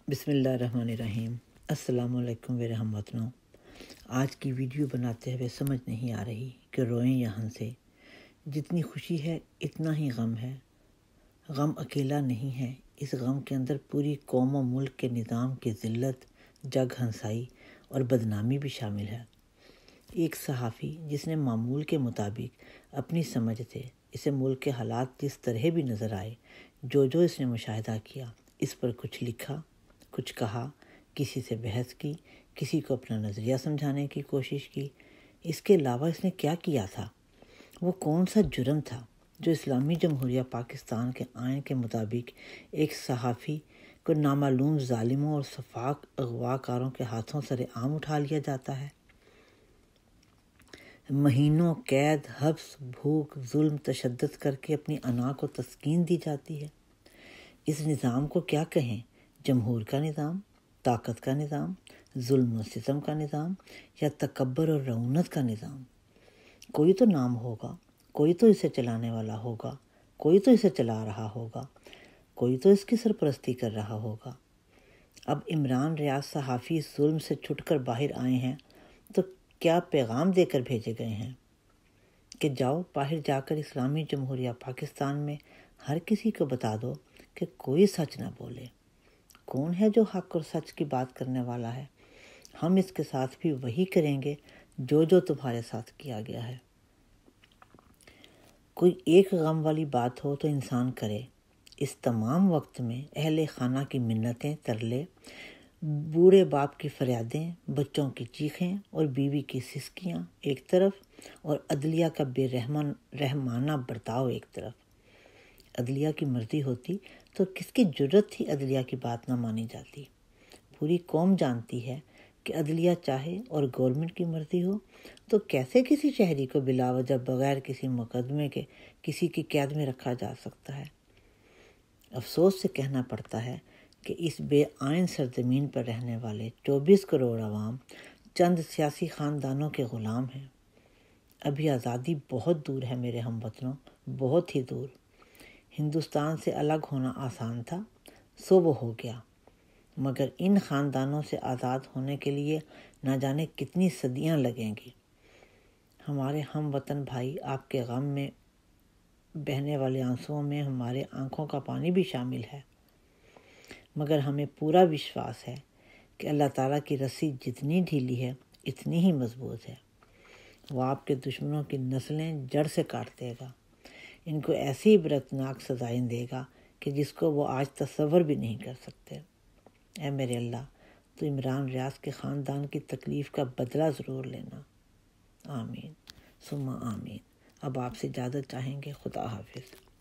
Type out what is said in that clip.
بسم اللہ الرحمن الرحیم۔ السلام علیکم میرے ہم وطنوں۔ آج کی ویڈیو بناتے ہوئے سمجھ نہیں آ رہی کہ روئیں یا ہنسیں۔ جتنی خوشی ہے اتنا ہی غم ہے۔ غم اکیلا نہیں ہے، اس غم کے اندر پوری قوم و ملک کے نظام کی ذلت، جگ ہنسائی اور بدنامی بھی شامل ہے۔ ایک صحافی جس نے معمول کے مطابق اپنی سمجھ سے اسے ملک کے حالات جس طرح بھی نظر آئے، جو اس نے مشاہدہ کیا، اس پر کچھ لکھا، کچھ کہا، کسی سے بحث کی، کسی کو اپنا نظریہ سمجھانے کی کوشش کی۔ اس کے علاوہ اس نے کیا کیا تھا؟ وہ کون سا جرم تھا جو اسلامی جمہوریہ پاکستان کے آئین کے مطابق ایک صحافی کو نامعلوم ظالموں اور سفاک اغوا کاروں کے ہاتھوں سر عام اٹھا لیا جاتا ہے؟ مہینوں قید، حبس، بھوک، ظلم، تشدد کر کے اپنی انا کو تسکین دی جاتی ہے۔ اس نظام کو کیا کہیں؟ جمہور کا نظام، طاقت کا نظام، ظلم و ستم کا نظام، یا تکبر اور رعونت کا نظام؟ کوئی تو نام ہوگا، کوئی تو اسے چلانے والا ہوگا، کوئی تو اسے چلا رہا ہوگا، کوئی تو اس کی سرپرستی کر رہا ہوگا۔ اب عمران ریاض صحافی اس ظلم سے چھٹ کر باہر آئے ہیں تو کیا پیغام دے کر بھیجے گئے ہیں کہ جاؤ باہر جا کر اسلامی جمہوریہ پاکستان میں ہر کسی کو بتا دو کہ کوئی سچ نہ بولے۔ کون ہے جو حق اور سچ کی بات کرنے والا ہے؟ ہم اس کے ساتھ بھی وہی کریں گے جو تمہارے ساتھ کیا گیا ہے۔ کوئی ایک غم والی بات ہو تو انسان کرے۔ اس تمام وقت میں اہل خانہ کی منتیں، ترلے، بوڑھے باپ کی فریادیں، بچوں کی چیخیں اور بیوی کی سسکیاں ایک طرف، اور عدلیہ کا بے رحمانہ برتاؤ ایک طرف۔ عدلیہ کی مرضی ہوتی تو کس کی جرت تھی عدلیہ کی بات نہ مانی جاتی؟ پوری قوم جانتی ہے کہ عدلیہ چاہے اور گورنمنٹ کی مرضی ہو تو کیسے کسی شہری کو بلا وجہ بغیر کسی مقدمے کے کسی کی قید میں رکھا جا سکتا ہے؟ افسوس سے کہنا پڑتا ہے کہ اس بے آئین سرزمین پر رہنے والے 24 کروڑ عوام چند سیاسی خاندانوں کے غلام ہیں۔ ابھی آزادی بہت دور ہے میرے ہم وطنوں، بہت ہی دور۔ ہندوستان سے الگ ہونا آسان تھا، سو وہ ہو گیا، مگر ان خاندانوں سے آزاد ہونے کے لیے نہ جانے کتنی صدیاں لگیں گی۔ ہمارے ہم وطن بھائی، آپ کے غم میں بہنے والے آنسوؤں میں ہمارے آنکھوں کا پانی بھی شامل ہے، مگر ہمیں پورا وشواس ہے کہ اللہ تعالیٰ کی رسی جتنی ڈھیلی ہے اتنی ہی مضبوط ہے۔ وہ آپ کے دشمنوں کی نسلیں جڑ سے کاٹ دے گا، ان کو ایسی عبرتناک سزائیں دے گا کہ جس کو وہ آج تصور بھی نہیں کر سکتے۔ اے میرے اللہ، تو عمران ریاض کے خاندان کی تکلیف کا بدلہ ضرور لینا۔ آمین ثم آمین۔ اب آپ سے اجازت چاہیں گے۔ خدا حافظ۔